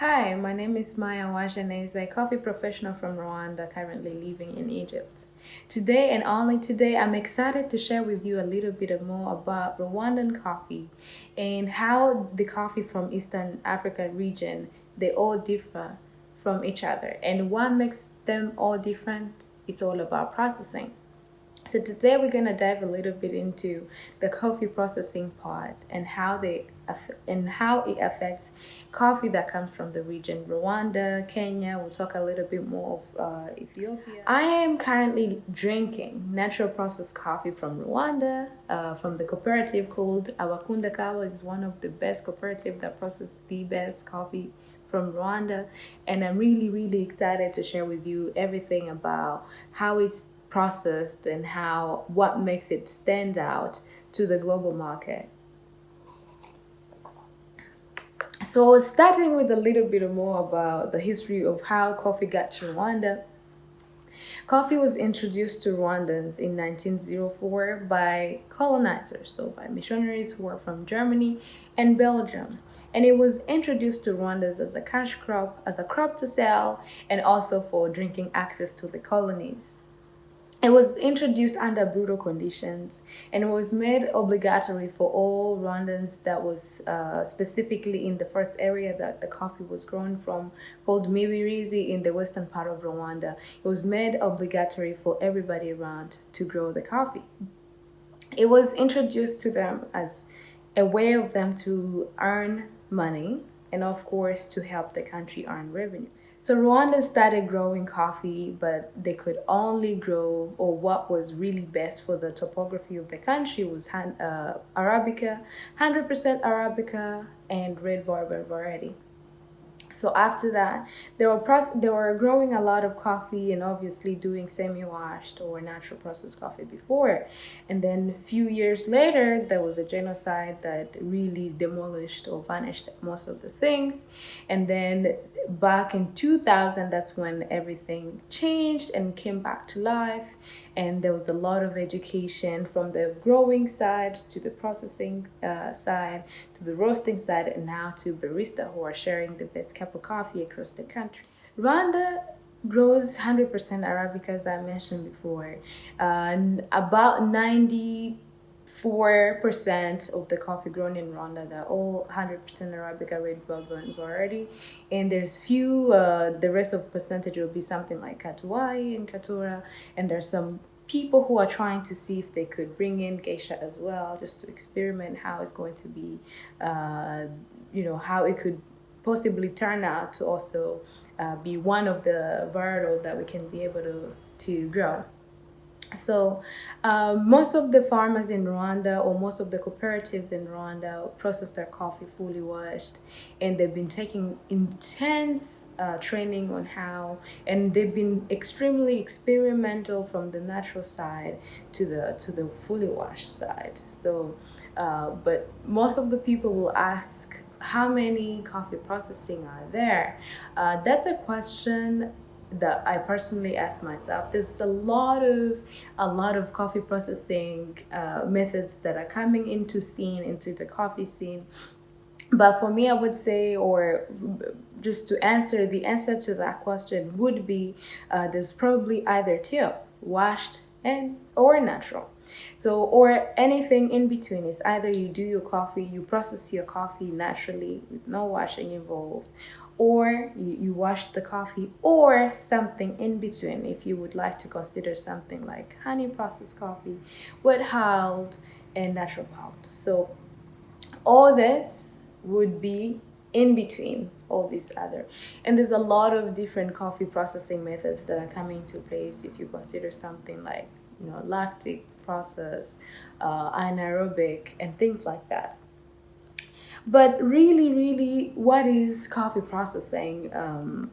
Hi, my name is Smayah Uwajeneza, a coffee professional from Rwanda, currently living in Egypt. Today and only today, I'm excited to share with you a little bit more about Rwandan coffee and how the coffee from Eastern Africa region, they all differ from each other. And what makes them all different? It's all about processing. So today we're gonna dive a little bit into the coffee processing part and how it affects coffee that comes from the region Rwanda, Kenya. We'll talk a little bit more of Ethiopia. I am currently drinking natural processed coffee from Rwanda, from the cooperative called Abakunda Kawa. Is one of the best cooperative that process the best coffee from Rwanda, and I'm really excited to share with you everything about how it's processed and how what makes it stand out to the global market. So starting with a little bit more about the history of how coffee got to Rwanda. Coffee was introduced to Rwandans in 1904 by colonizers, so by missionaries who were from Germany and Belgium. And it was introduced to Rwandans as a cash crop, as a crop to sell, and also for drinking access to the colonies. It was introduced under brutal conditions, and it was made obligatory for all Rwandans that was specifically in the first area that the coffee was grown from, called Mibirizi in the western part of Rwanda. It was made obligatory for everybody around to grow the coffee. It was introduced to them as a way of them to earn money and of course to help the country earn revenues. So Rwanda started growing coffee, but they could only grow, or what was really best for the topography of the country was Arabica, 100% Arabica, and red bourbon variety. So after that, they were growing a lot of coffee and obviously doing semi-washed or natural processed coffee before. And then a few years later, there was a genocide that really demolished or vanished most of the things. And then back in 2000, that's when everything changed and came back to life. And there was a lot of education from the growing side to the processing side to the roasting side, and now to barista who are sharing the best cup of coffee across the country. Rwanda grows 100% Arabica, as I mentioned before. About 94% of the coffee grown in Rwanda, they're all 100% Arabica red bourbon variety, and there's few. The rest of percentage will be something like Katuai and Katura, and there's some people who are trying to see if they could bring in geisha as well, just to experiment how it's going to be, how it could possibly turn out to also be one of the varietals that we can be able to grow. So most of the farmers in Rwanda, or most of the cooperatives in Rwanda, process their coffee fully washed, and they've been taking intense training on how, and they've been extremely experimental from the natural side to the fully washed side. So, but most of the people will ask, how many coffee processing are there? That's a question that I personally ask myself. There's a lot of coffee processing methods that are coming into the coffee scene. But for me, I would say, or just to answer, the answer to that question would be there's probably either two, washed and or natural. So, or anything in between. Is either you do your coffee, you process your coffee naturally with no washing involved, or you wash the coffee, or something in between if you would like to consider something like honey processed coffee, wet hulled, and natural pulped. So all this would be in between all these other, and there's a lot of different coffee processing methods that are coming into place if you consider something like lactic process, anaerobic, and things like that. But really, what is coffee processing?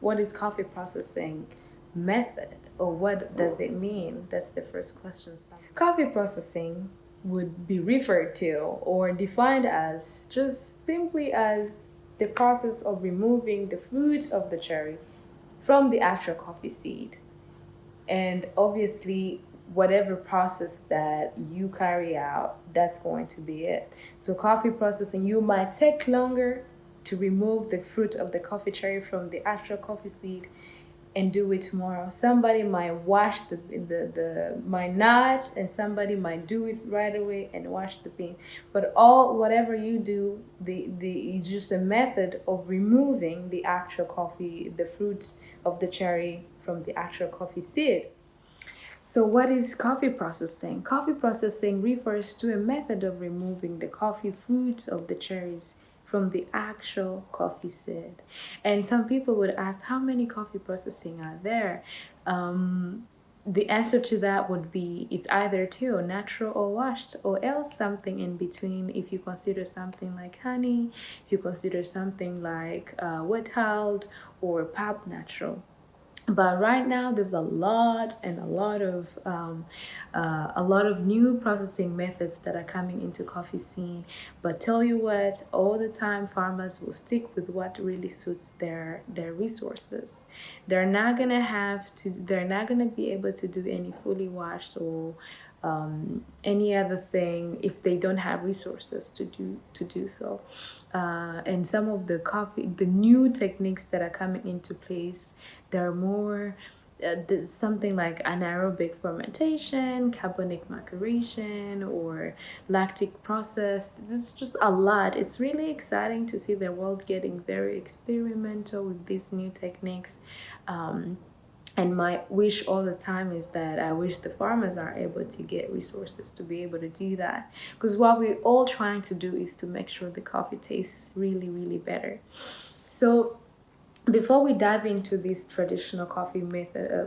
What is coffee processing method, or what does it mean? That's the first question. Coffee processing would be referred to or defined as just simply as the process of removing the fruit of the cherry from the actual coffee seed. And obviously, whatever process that you carry out, that's going to be it. So coffee processing, you might take longer to remove the fruit of the coffee cherry from the actual coffee seed and do it tomorrow. Somebody might wash might not, and somebody might do it right away and wash the bean. But whatever you do, it's just a method of removing the actual coffee, the fruits of the cherry from the actual coffee seed. So what is coffee processing? Coffee processing refers to a method of removing the coffee fruits of the cherries from the actual coffee seed. And some people would ask, how many coffee processing are there? The answer to that would be it's either two, natural or washed, or else something in between. If you consider something like honey, if you consider something like withheld or pap natural. But right now there's a lot of new processing methods that are coming into coffee scene. But tell you what, all the time farmers will stick with what really suits their resources. They're not gonna be able to do any fully washed or any other thing if they don't have resources to do so. And some of the new techniques that are coming into place, there are more something like anaerobic fermentation, carbonic maceration, or lactic process. This is just a lot. It's really exciting to see the world getting very experimental with these new techniques. And my wish all the time is that I wish the farmers are able to get resources to be able to do that. Because what we're all trying to do is to make sure the coffee tastes really, really better. So before we dive into these traditional coffee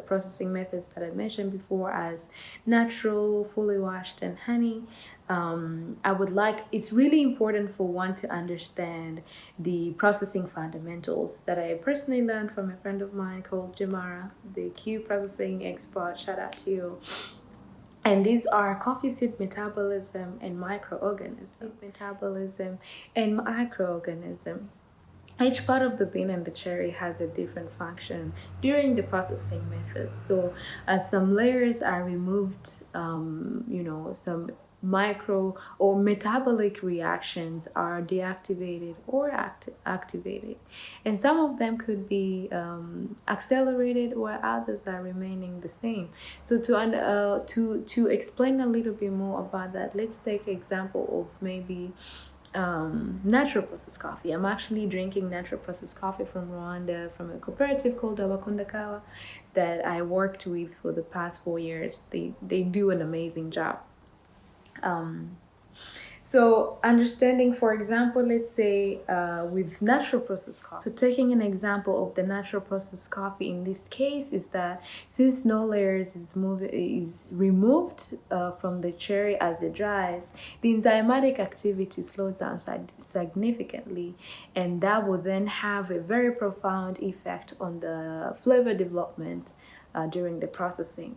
processing methods that I mentioned before as natural, fully washed, and honey, it's really important for one to understand the processing fundamentals that I personally learned from a friend of mine called Jamara, the Q processing expert. Shout out to you. And these are coffee seed metabolism and microorganism. Each part of the bean and the cherry has a different function during the processing method. So as some layers are removed, some micro or metabolic reactions are deactivated or activated. And some of them could be accelerated while others are remaining the same. So to explain a little bit more about that, let's take an example of maybe natural processed coffee. I'm actually drinking natural processed coffee from Rwanda, from a cooperative called Abakunda Kawa that I worked with for the past 4 years. They do an amazing job. So understanding, for example, let's say with natural processed coffee. So taking an example of the natural processed coffee in this case is that since no layers is removed from the cherry as it dries, the enzymatic activity slows down significantly, and that will then have a very profound effect on the flavor development during the processing.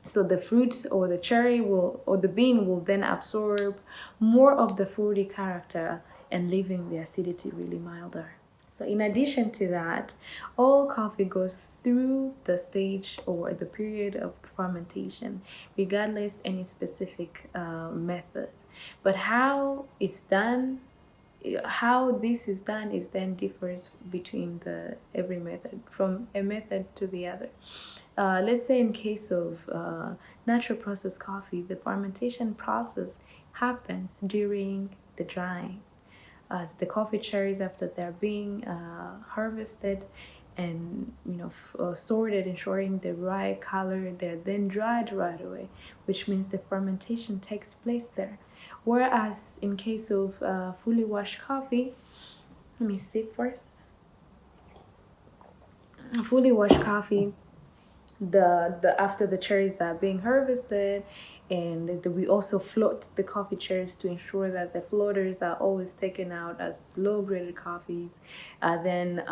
So the fruit or the cherry or the bean will then absorb more of the fruity character and leaving the acidity really milder. So in addition to that, all coffee goes through the stage or the period of fermentation, regardless any specific method. But how this is done is then differs between every method, from a method to the other. Let's say in case of natural processed coffee, the fermentation process happens during the drying. As the coffee cherries, after they're being harvested and sorted, ensuring the right color, they're then dried right away, which means the fermentation takes place there. Whereas in case of fully washed coffee, let me sip first. Fully washed coffee, after the cherries are being harvested, and we also float the coffee cherries to ensure that the floaters are always taken out as low-graded coffees. Then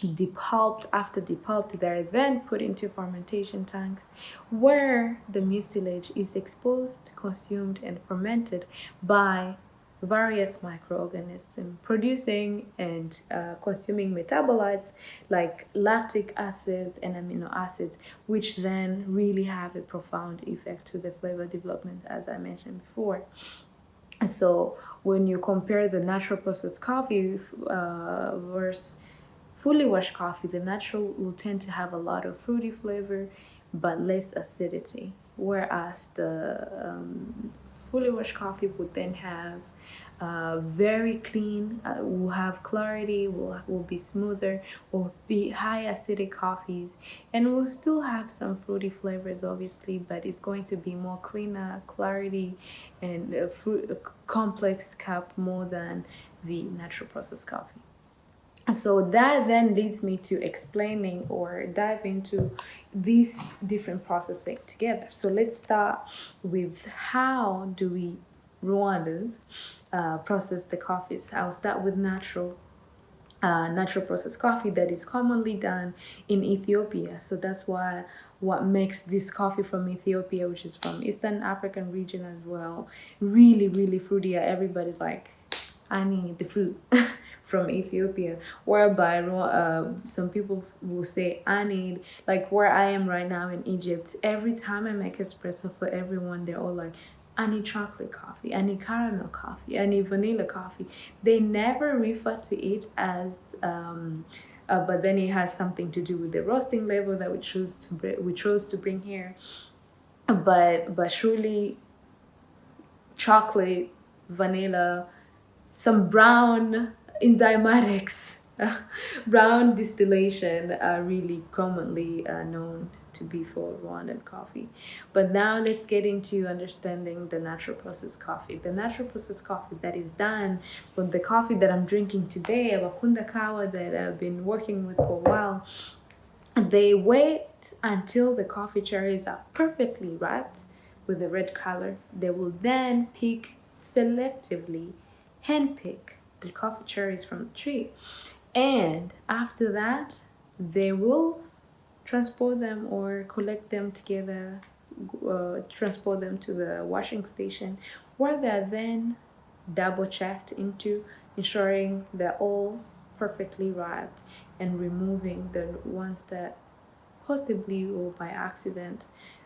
depulped. After depulped, they're then put into fermentation tanks where the mucilage is exposed, consumed, and fermented by various microorganisms, producing and consuming metabolites like lactic acids and amino acids, which then really have a profound effect to the flavor development, as I mentioned before. So when you compare the natural processed coffee versus fully washed coffee, the natural will tend to have a lot of fruity flavor but less acidity, whereas the fully washed coffee would then have very clean, will have clarity, will be smoother, will be high acidic coffees, and will still have some fruity flavors, obviously, but it's going to be more cleaner, clarity, and complex cup more than the natural processed coffee. So that then leads me to explaining or dive into these different processing together. So let's start with how do we Rwandans process the coffees. I'll start with natural processed coffee that is commonly done in Ethiopia. So that's why what makes this coffee from Ethiopia, which is from Eastern African region as well, really, really fruity. Everybody's like, I need the fruit from Ethiopia. Whereby some people will say, I need, like where I am right now in Egypt, every time I make espresso for everyone, they're all like, I need chocolate coffee, I need caramel coffee, I need vanilla coffee. They never refer to it as, but then it has something to do with the roasting level that we chose to bring here. But surely chocolate, vanilla, some brown enzymatics, brown distillation are really commonly known to be for Rwandan coffee. But now let's get into understanding the natural processed coffee. The natural processed coffee that is done with the coffee that I'm drinking today, Abakunda Kawa, that I've been working with for a while, they wait until the coffee cherries are perfectly ripe with a red color. They will then selectively handpick the coffee cherries from the tree. And after that, they will transport them or collect them together, transport them to the washing station, where they're then double checked into ensuring they're all perfectly ripe and removing the ones that possibly or by accident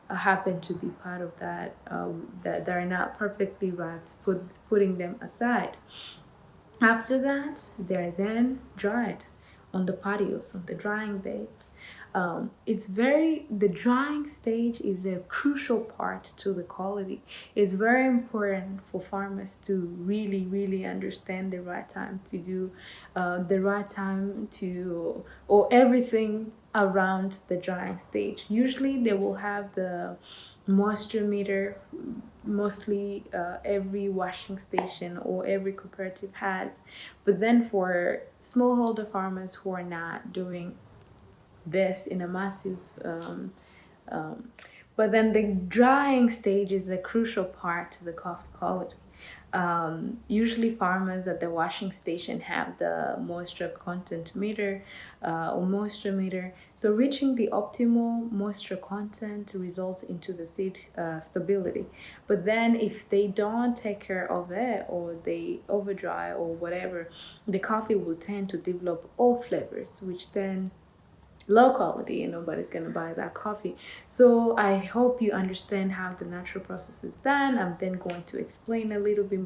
happen to be part of that that are not perfectly ripe, putting them aside. After that, they're then dried on the patios, on the drying beds. The drying stage is a crucial part to the quality. It's very important for farmers to really, really understand the right time to do, or everything around the drying stage. Usually they will have the moisture meter, mostly every washing station or every cooperative has. But then for smallholder farmers who are not doing this in a massive um, but then the drying stage is a crucial part to the coffee quality. Usually farmers at the washing station have the moisture content meter or moisture meter. So reaching the optimal moisture content results into the seed stability. But then if they don't take care of it or they over dry or whatever, the coffee will tend to develop all flavors, which then low quality and nobody's gonna buy that coffee. So I hope you understand how the natural process is done. I'm then going to explain a little bit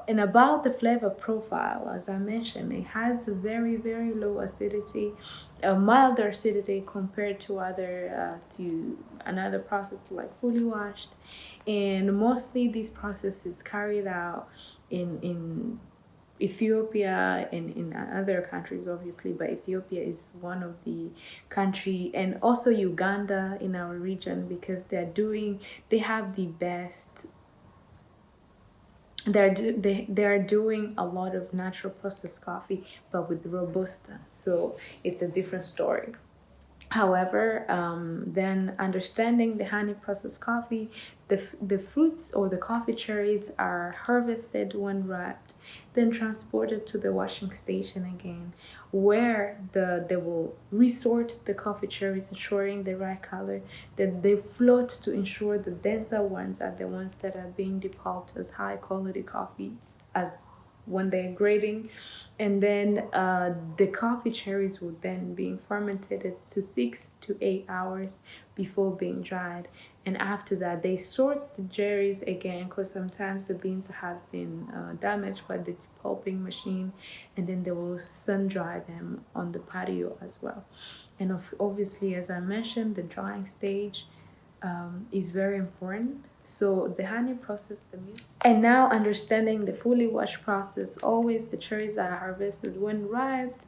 and about the flavor profile. As I mentioned, it has a very, very low acidity, a milder acidity compared to another process like fully washed. And mostly this process is carried out in Ethiopia and in other countries, obviously, but Ethiopia is one of the country, and also Uganda in our region, because they have the best. They're doing a lot of natural processed coffee, but with Robusta, so it's a different story. However, then understanding the honey processed coffee, the fruits or the coffee cherries are harvested when ripe, then transported to the washing station again, where they will resort the coffee cherries, ensuring the right color. Then they float to ensure the denser ones are the ones that are being depulped as high quality coffee as when they're grading, and then the coffee cherries will then be fermented to 6 to 8 hours before being dried. And after that, they sort the cherries again, because sometimes the beans have been damaged by the pulping machine, and then they will sun dry them on the patio as well. And obviously, as I mentioned, the drying stage is very important. So the honey process, the milk. And now understanding the fully washed process, always the cherries are harvested when ripe,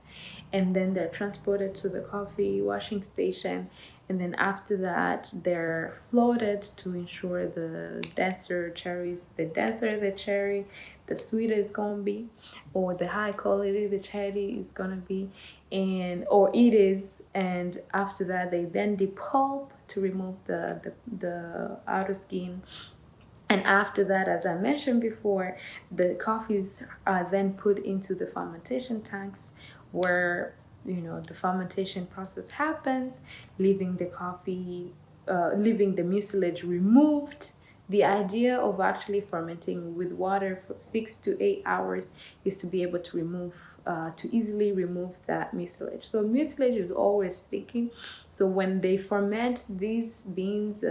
and then they're transported to the coffee washing station. And then after that, they're floated to ensure the denser cherries, the denser the cherry, the sweeter it's gonna be, or the high quality the cherry is gonna be, or it is. And after that, they then depulp to remove the outer skin. And after that, as I mentioned before, the coffees are then put into the fermentation tanks, where the fermentation process happens, leaving the coffee, leaving the mucilage removed. The idea of actually fermenting with water for 6 to 8 hours is to be able to easily remove that mucilage. So mucilage is always sticky. So when they ferment these beans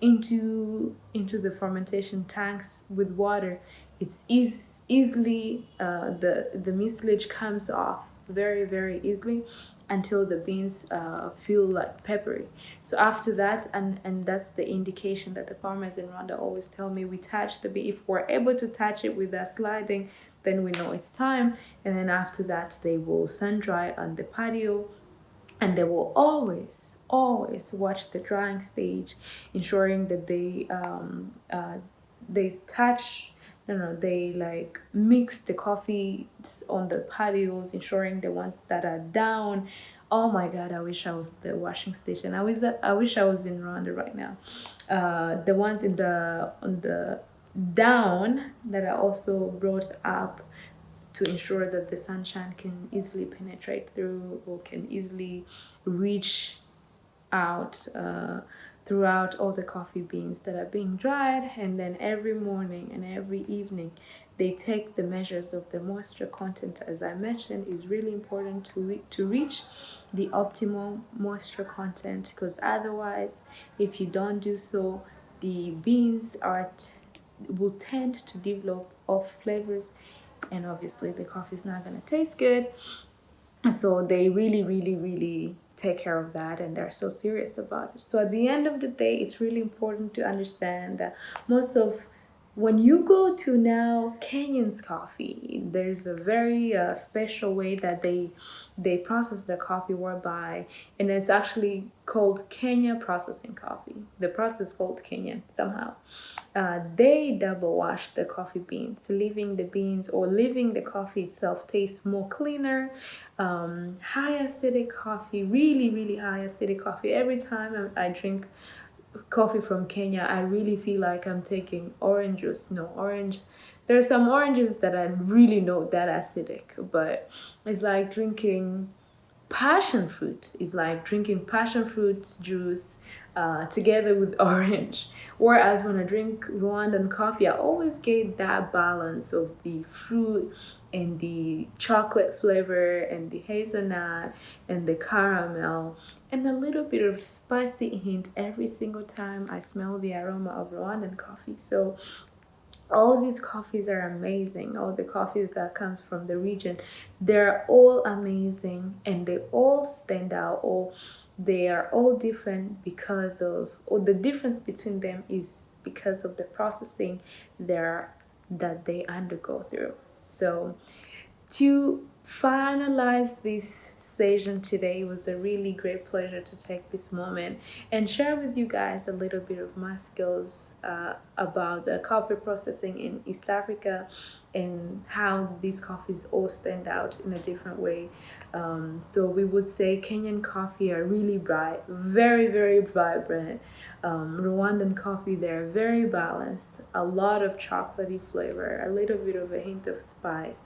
into the fermentation tanks with water, it's easily the mucilage comes off very, very easily, until the beans feel like peppery. So after that, and that's the indication that the farmers in Rwanda always tell me, we touch the bean. If we're able to touch it with that sliding, then we know it's time. And then after that, they will sun dry on the patio, and they will always watch the drying stage, ensuring that they touch, they like mix the coffee on the patios, ensuring the ones that are down. Oh my God, I wish I was at the washing station. I wish I was in Rwanda right now. The ones on the down that are also brought up to ensure that the sunshine can easily penetrate through, or can easily reach out throughout all the coffee beans that are being dried. And then every morning and every evening, they take the measures of the moisture content. As I mentioned, is really important to reach the optimal moisture content, because otherwise, if you don't do so, the beans will tend to develop off flavors, and obviously the coffee is not going to taste good. So they really, really, really take care of that, and they're so serious about it. So at the end of the day, it's really important to understand that when you go to now Kenyan's coffee, there's a very special way that they process their coffee, whereby, and it's actually called Kenya processing coffee. The process is called Kenyan somehow. They double wash the coffee beans, leaving the coffee itself taste more cleaner. High acidic coffee, really, really high acidic coffee. Every time I drink coffee from Kenya, I really feel like I'm taking orange juice. No, orange. There are some oranges that are really not that acidic, but it's like drinking passion fruit. Is like drinking passion fruit juice together with orange. Whereas when I drink Rwandan coffee, I always get that balance of the fruit and the chocolate flavor and the hazelnut and the caramel, and a little bit of spicy hint every single time I smell the aroma of Rwandan coffee. So all these coffees are amazing. All the coffees that comes from the region, they're all amazing, and they all stand out, or they are all different or the difference between them is because of the processing that they undergo through. So to finalize this session today, it was a really great pleasure to take this moment and share with you guys a little bit of my skills about the coffee processing in East Africa, and how these coffees all stand out in a different way. So we would say Kenyan coffee are really bright, very, very vibrant. Rwandan coffee, they're very balanced, a lot of chocolatey flavor, a little bit of a hint of spice,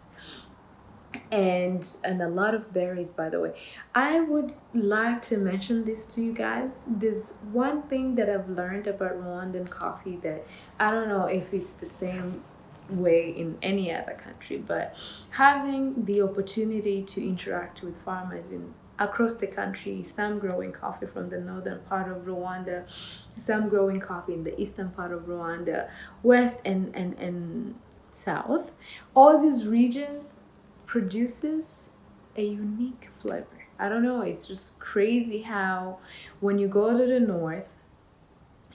and a lot of berries. By the way, I would like to mention this to you guys. There's one thing that I've learned about Rwandan coffee that I don't know if it's the same way in any other country, but having the opportunity to interact with farmers in across the country, some growing coffee from the northern part of Rwanda, some growing coffee in the eastern part of Rwanda, west and south. All these regions produces a unique flavor. I don't know, it's just crazy how when you go to the north,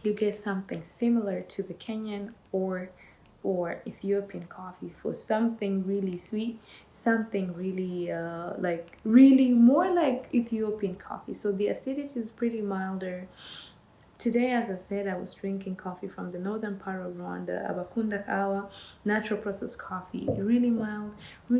you get something similar to the Kenyan or Ethiopian coffee for something really sweet, something really really more like Ethiopian coffee. So the acidity is pretty milder. Today, as I said, I was drinking coffee from the northern part of Rwanda, Abakunda Kawa, natural processed coffee, really mild,